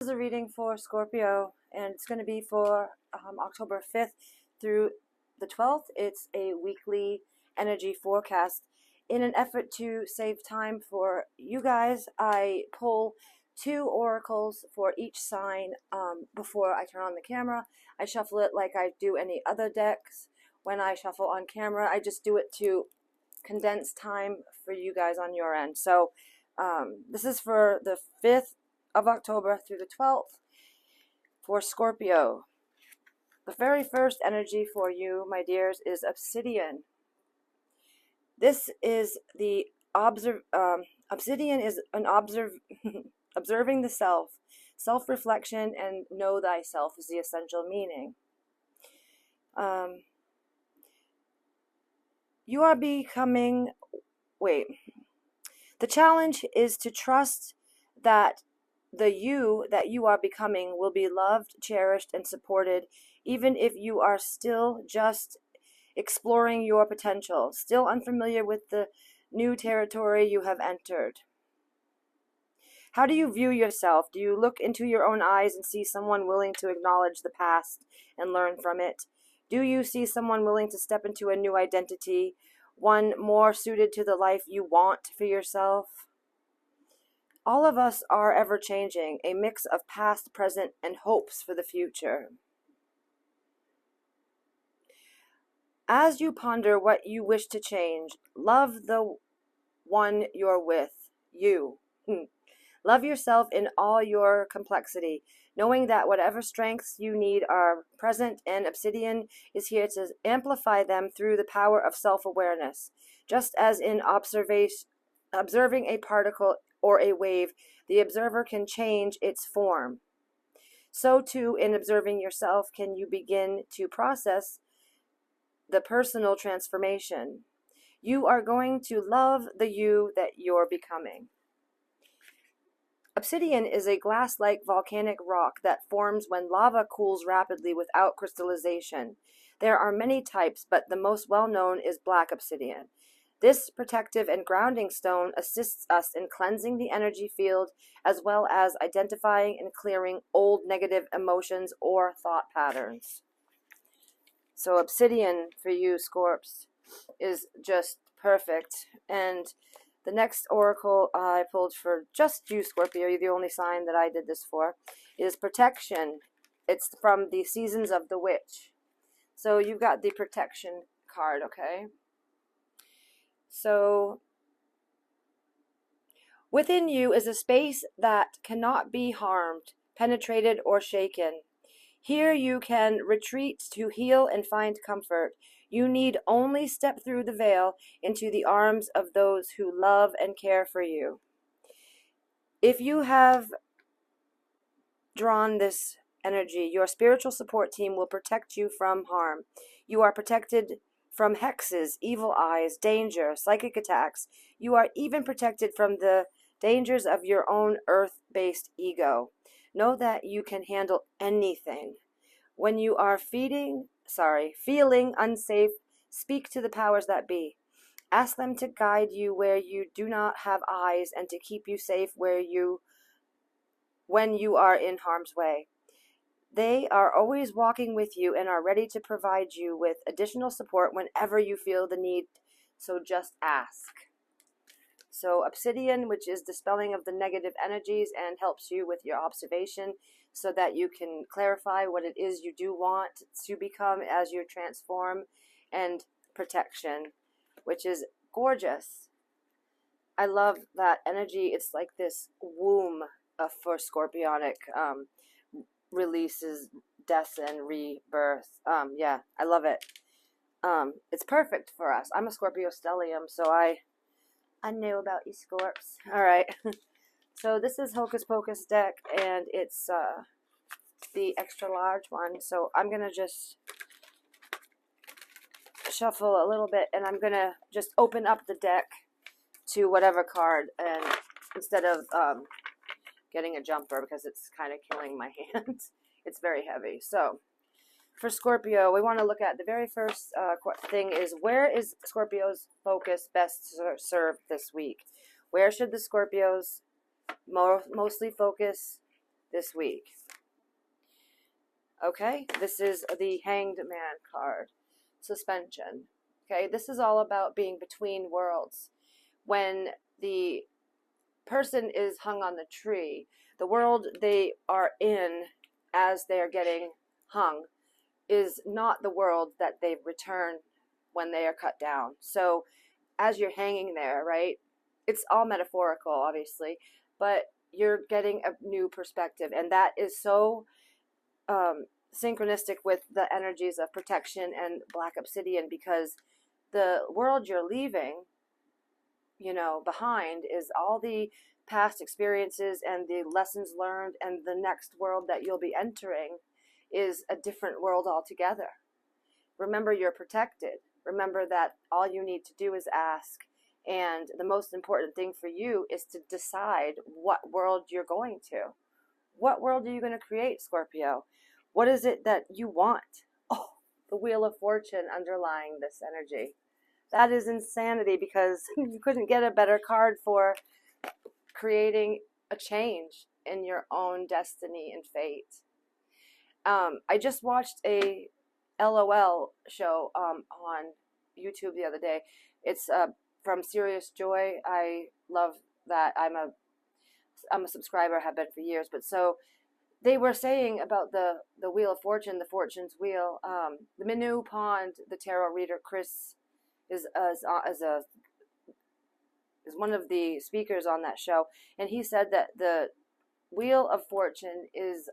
This is a reading for Scorpio, and it's going to be for October 5th through the 12th. It's a weekly energy forecast. In an effort to save time for you guys, I pull 2 oracles for each sign before I turn on the camera. I shuffle it like I do any other decks. When I shuffle on camera, I just do it to condense time for you guys on your end. So this is for the 5th of October through the 12th for Scorpio. The very first energy for you, my dears, is obsidian. This is the obsidian is an observing the self. Self-reflection and know thyself is the essential meaning. You are becoming, the challenge is to trust that the you that you are becoming will be loved, cherished, and supported, even if you are still just exploring your potential, still unfamiliar with the new territory you have entered. How do you view yourself? Do you look into your own eyes and see someone willing to acknowledge the past and learn from it? Do you see someone willing to step into a new identity, one more suited to the life you want for yourself? All of us are ever-changing, a mix of past, present, and hopes for the future. As you ponder what you wish to change, love the one you're with, you. Love yourself in all your complexity, knowing that whatever strengths you need are present, and obsidian is here to amplify them through the power of self-awareness. Just as in observing a particle or a wave, the observer can change its form. So too, in observing yourself, can you begin to process the personal transformation. You are going to love the you that you're becoming. Obsidian is a glass-like volcanic rock that forms when lava cools rapidly without crystallization. There are many types, but the most well-known is black obsidian. This protective and grounding stone assists us in cleansing the energy field, as well as identifying and clearing old negative emotions or thought patterns. So obsidian for you, Scorps, is just perfect. And the next oracle I pulled for just you, Scorpio, you're the only sign that I did this for, is protection. It's from the Seasons of the Witch. So you've got the protection card, okay? So within you is a space that cannot be harmed, penetrated, or shaken. Here you can retreat to heal and find comfort. You need only step through the veil into the arms of those who love and care for you. If you have drawn this energy, your spiritual support team will protect you from harm. You are protected from hexes, evil eyes, danger, psychic attacks. You are even protected from the dangers of your own earth-based ego. Know that you can handle anything. When you are feeling unsafe, speak to the powers that be. Ask them to guide you where you do not have eyes and to keep you safe when you are in harm's way. They are always walking with you and are ready to provide you with additional support whenever you feel the need, so just ask. So obsidian, which is dispelling of the negative energies and helps you with your observation so that you can clarify what it is you do want to become as you transform, and protection, which is gorgeous. I love that energy. It's like this womb for Scorpionic releases, deaths, and rebirth. Yeah, I love it. It's perfect for us. I'm a Scorpio stellium, so I know about you, Scorps. All right. So this is Hocus Pocus deck, and it's the extra large one. So I'm going to just shuffle a little bit, and I'm going to just open up the deck to whatever card, and instead of getting a jumper because it's kind of killing my hands. It's very heavy. So for Scorpio, we want to look at the very first thing is, where is Scorpio's focus best served this week? Where should the Scorpios mostly focus this week. Okay, this is the Hanged Man card, suspension. Okay, this is all about being between worlds. When the person is hung on the tree, the world they are in as they are getting hung is not the world that they return when they are cut down. So as you're hanging there, right, it's all metaphorical, obviously, but you're getting a new perspective, and that is so synchronistic with the energies of protection and black obsidian, because the world you're leaving, you know, behind is all the past experiences and the lessons learned, and the next world that you'll be entering is a different world altogether. Remember, you're protected. Remember that all you need to do is ask, and the most important thing for you is to decide what world you're going to. What world are you going to create, Scorpio? What is it that you want? Oh, the Wheel of Fortune underlying this energy. That is insanity, because you couldn't get a better card for creating a change in your own destiny and fate. I just watched a LOL show on YouTube the other day. It's from Serious Joy. I love that. I'm a subscriber, have been for years. But so they were saying about the Wheel of Fortune, the Fortune's Wheel. The Minu Pond, the tarot reader Chris, is one of the speakers on that show, and he said that the Wheel of Fortune is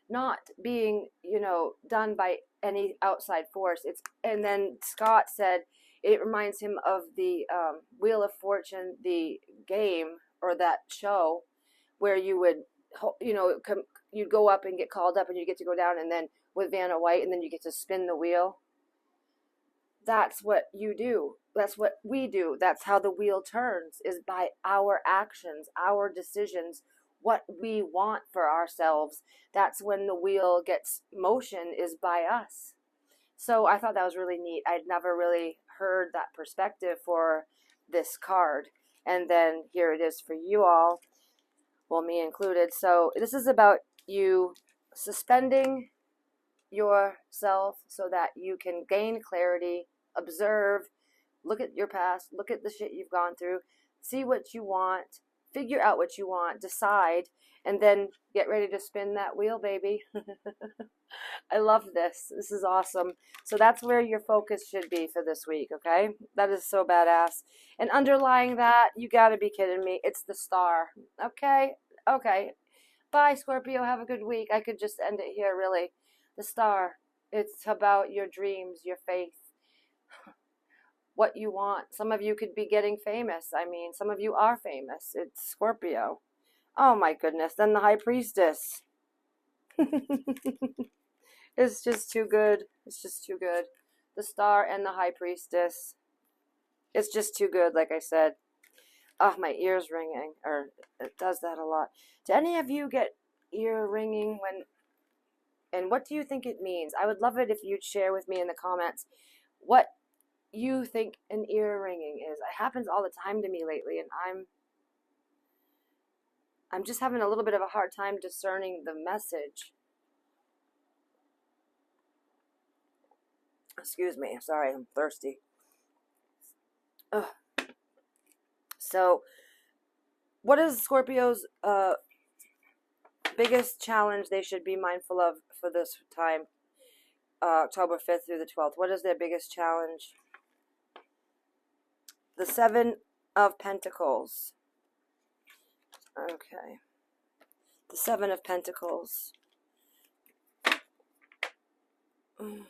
not being, you know, done by any outside force. And then Scott said it reminds him of the Wheel of Fortune, the game or that show, where you would, you know, you'd go up and get called up, and you get to go down, and then with Vanna White, and then you get to spin the wheel. That's what you do. That's what we do. That's how the wheel turns, is by our actions, our decisions, what we want for ourselves. That's when the wheel gets motion, is by us. So I thought that was really neat. I'd never really heard that perspective for this card. And then here it is for you all, well, me included. So this is about you suspending yourself so that you can gain clarity, observe, look at your past, look at the shit you've gone through, see what you want, figure out what you want, decide, and then get ready to spin that wheel, baby. I love this. This is awesome. So that's where your focus should be for this week, okay? That is so badass. And underlying that, you gotta be kidding me, it's the star, okay? Okay. Bye, Scorpio. Have a good week. I could just end it here, really. The star. It's about your dreams, your faith, what you want. Some of you could be getting famous. I mean, some of you are famous. It's Scorpio. Oh, my goodness. Then the High Priestess. It's just too good. It's just too good. The star and the High Priestess. It's just too good, like I said. Oh, my ear's ringing. Or it does that a lot. Do any of you get ear ringing when... And what do you think it means? I would love it if you'd share with me in the comments what you think an ear ringing is. It happens all the time to me lately, and I'm just having a little bit of a hard time discerning the message. Excuse me. Sorry, I'm thirsty. Ugh. So, what is Scorpio's biggest challenge they should be mindful of for this time, October 5th through the 12th? What is their biggest challenge? The Seven of Pentacles. Okay. The Seven of Pentacles. And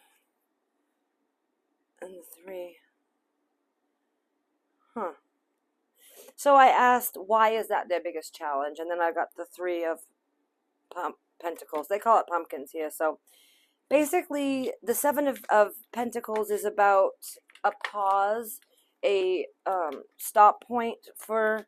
the Three. Huh. So I asked, why is that their biggest challenge? And then I got the Three of Pentacles. They call it pumpkins here. So basically, the Seven of Pentacles is about a pause, a stop point for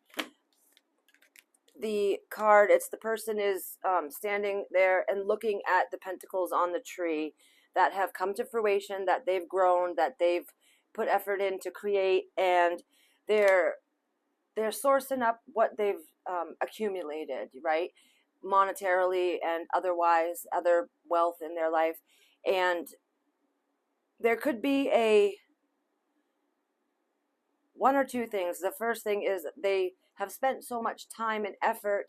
the card. It's the person is standing there and looking at the pentacles on the tree that have come to fruition, that they've grown, that they've put effort in to create, and they're sourcing up what they've accumulated, right? monetarily and otherwise, other wealth in their life. And there could be a one or two things. The first thing is they have spent so much time and effort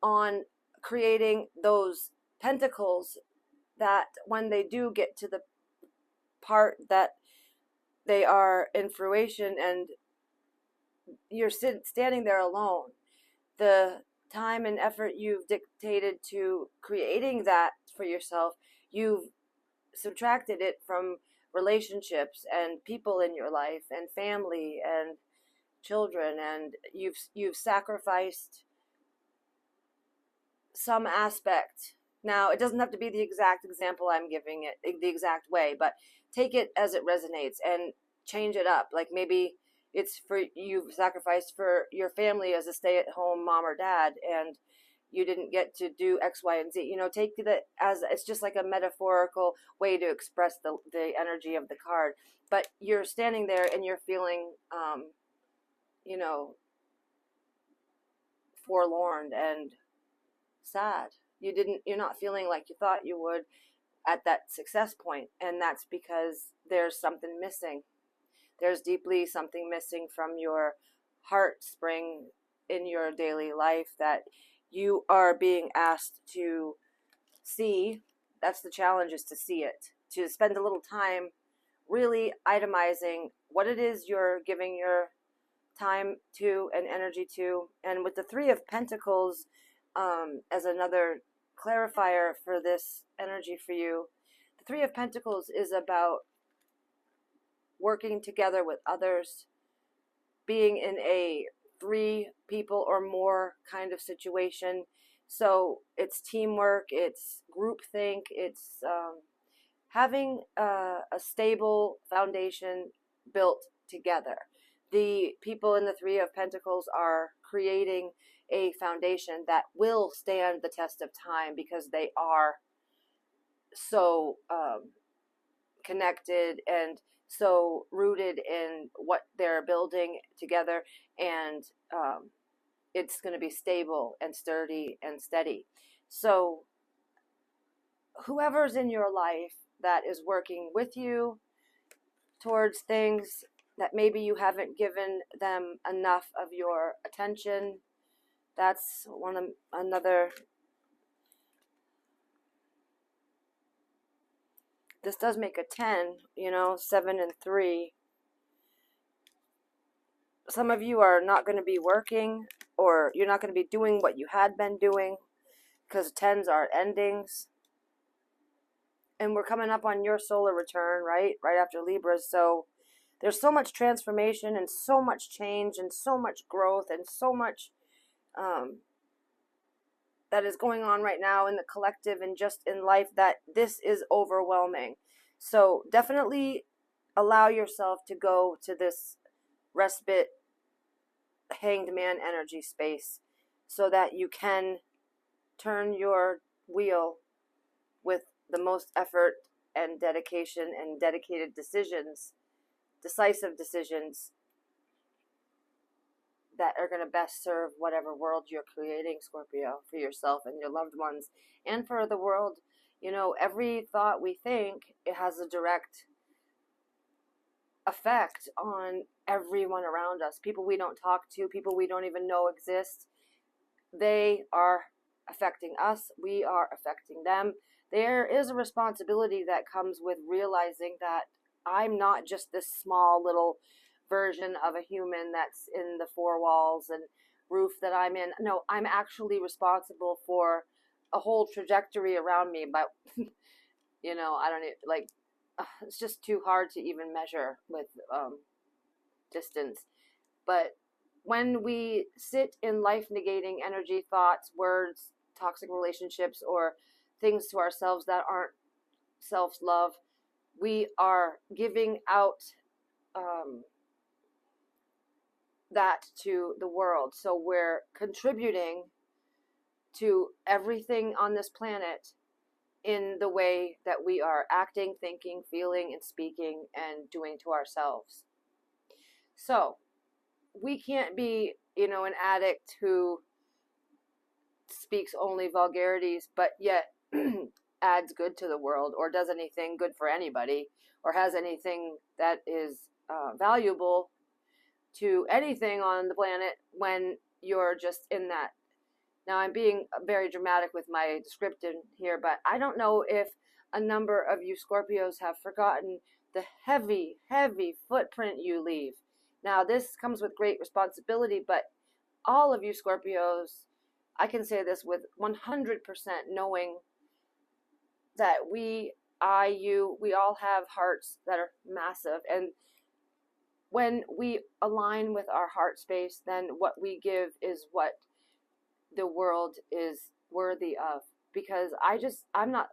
on creating those pentacles that when they do get to the part that they are in fruition and you're standing there alone, the time and effort you've dictated to creating that for yourself, you've subtracted it from relationships and people in your life and family and children, and you've sacrificed some aspect. Now, it doesn't have to be the exact example I'm giving it the exact way, but take it as it resonates and change it up. Like maybe it's for you've sacrificed for your family as a stay-at-home mom or dad, and you didn't get to do X, Y, and Z. You know, take it as it's just like a metaphorical way to express the energy of the card. But you're standing there and you're feeling, you know, forlorn and sad. You're not feeling like you thought you would at that success point, and that's because there's something missing. There's deeply something missing from your heart spring in your daily life that you are being asked to see. That's the challenge, is to see it, to spend a little time really itemizing what it is you're giving your time to and energy to. And with the Three of Pentacles as another clarifier for this energy for you, the Three of Pentacles is about working together with others, being in a 3 people or more kind of situation. So it's teamwork, it's groupthink, it's having a stable foundation built together. The people in the Three of Pentacles are creating a foundation that will stand the test of time because they are so connected and so rooted in what they're building together, and it's going to be stable and sturdy and steady. So whoever's in your life that is working with you towards things that maybe you haven't given them enough of your attention, that's another. This does make a 10, 7 and 3. Some of you are not going to be working, or you're not going to be doing what you had been doing, because 10s are endings. And we're coming up on your solar return, right after Libra. So there's so much transformation and so much change and so much growth and so much that is going on right now in the collective and just in life, that this is overwhelming. So definitely allow yourself to go to this respite, hanged man energy space, so that you can turn your wheel with the most effort and dedication and dedicated decisions, decisive decisions that are going to best serve whatever world you're creating, Scorpio, for yourself and your loved ones, and for the world. Every thought we think, it has a direct effect on everyone around us. People we don't talk to, people we don't even know exist. They are affecting us. We are affecting them. There is a responsibility that comes with realizing that I'm not just this small little version of a human that's in the 4 walls and roof that I'm in. No, I'm actually responsible for a whole trajectory around me. But I don't like, it's just too hard to even measure with distance. But when we sit in life negating energy, thoughts, words, toxic relationships, or things to ourselves that aren't self-love, we are giving out that to the world. So we're contributing to everything on this planet in the way that we are acting, thinking, feeling, and speaking and doing to ourselves. So we can't be, an addict who speaks only vulgarities, but yet adds good to the world, or does anything good for anybody, or has anything that is valuable to anything on the planet, when you're just in that. Now, I'm being very dramatic with my description here, but I don't know if a number of you Scorpios have forgotten the heavy, heavy footprint you leave. Now, this comes with great responsibility, but all of you Scorpios, I can say this with 100% knowing that we all have hearts that are massive. And when we align with our heart space, then what we give is what the world is worthy of. Because I'm not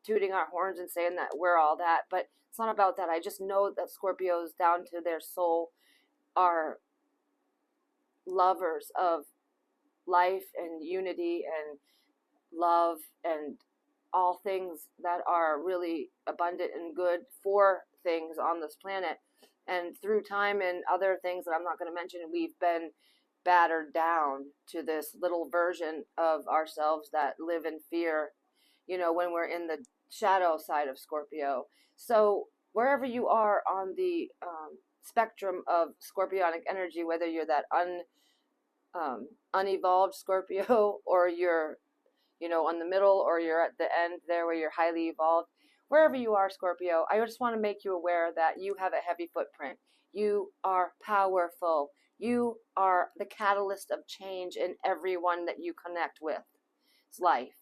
tooting our horns and saying that we're all that, but it's not about that. I just know that Scorpios down to their soul are lovers of life and unity and love and all things that are really abundant and good for things on this planet. And through time and other things that I'm not going to mention, we've been battered down to this little version of ourselves that live in fear, when we're in the shadow side of Scorpio. So wherever you are on the spectrum of Scorpionic energy, whether you're that unevolved Scorpio, or you're on the middle, or you're at the end there where you're highly evolved, wherever you are, Scorpio, I just want to make you aware that you have a heavy footprint. You are powerful. You are the catalyst of change in everyone that you connect with. It's life.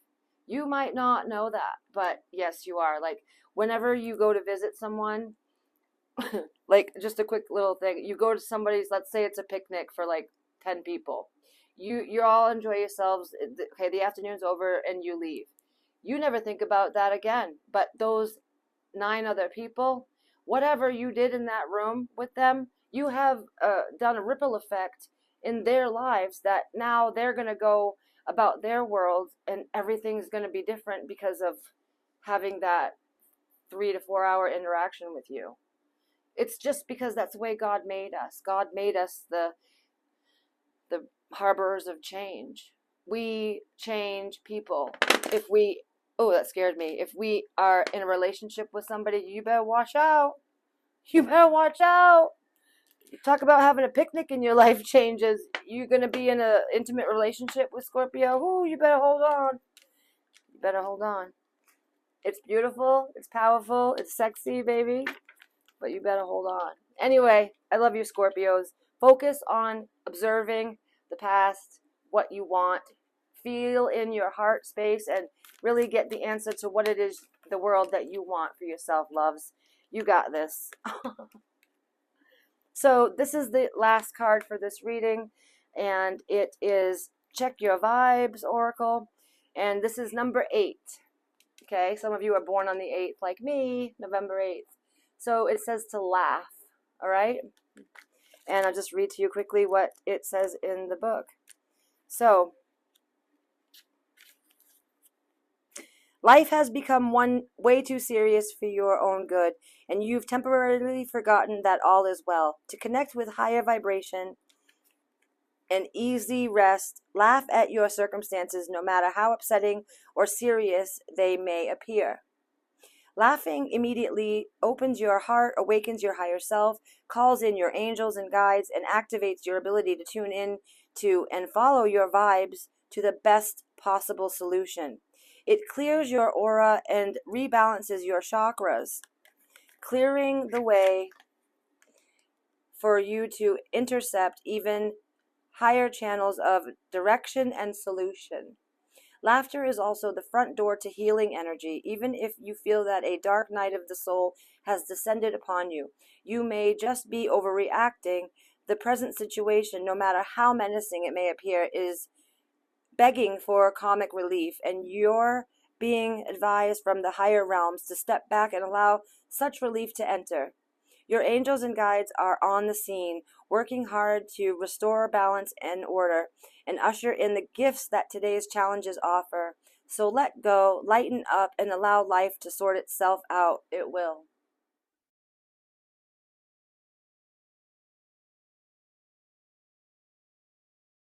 You might not know that, but yes, you are. Like, whenever you go to visit someone, like, just a quick little thing, you go to somebody's, let's say it's a picnic for like 10 people. You all enjoy yourselves. Okay, the afternoon's over and you leave. You never think about that again. But those 9 other people, whatever you did in that room with them, you have done a ripple effect in their lives that now they're going to go about their world and everything's going to be different because of having that 3 to 4 hour interaction with you. It's just because that's the way God made us. God made us the harborers of change. We change people. Oh, that scared me. If we are in a relationship with somebody, you better watch out. You better watch out. Talk about having a picnic and your life changes. You're going to be in an intimate relationship with Scorpio. Ooh, you better hold on. You better hold on. It's beautiful. It's powerful. It's sexy, baby. But you better hold on. Anyway, I love you, Scorpios. Focus on observing the past, what you want. Feel in your heart space and really get the answer to what it is, the world that you want for yourself, loves. You got this. So this is the last card for this reading, and it is Check Your Vibes Oracle, and this is number 8. Okay, some of you are born on the 8th, like me, November 8th. So it says to laugh, all right? And I'll just read to you quickly what it says in the book. So, life has become way too serious for your own good, and you've temporarily forgotten that all is well. To connect with higher vibration and easy rest, laugh at your circumstances, no matter how upsetting or serious they may appear. Laughing immediately opens your heart, awakens your higher self, calls in your angels and guides, and activates your ability to tune in to and follow your vibes to the best possible solution. It clears your aura and rebalances your chakras, clearing the way for you to intercept even higher channels of direction and solution. Laughter is also the front door to healing energy. Even if you feel that a dark night of the soul has descended upon you, you may just be overreacting. The present situation, no matter how menacing it may appear, is begging for comic relief, and you're being advised from the higher realms to step back and allow such relief to enter. Your angels and guides are on the scene, working hard to restore balance and order, and usher in the gifts that today's challenges offer. So let go, lighten up, and allow life to sort itself out. It will.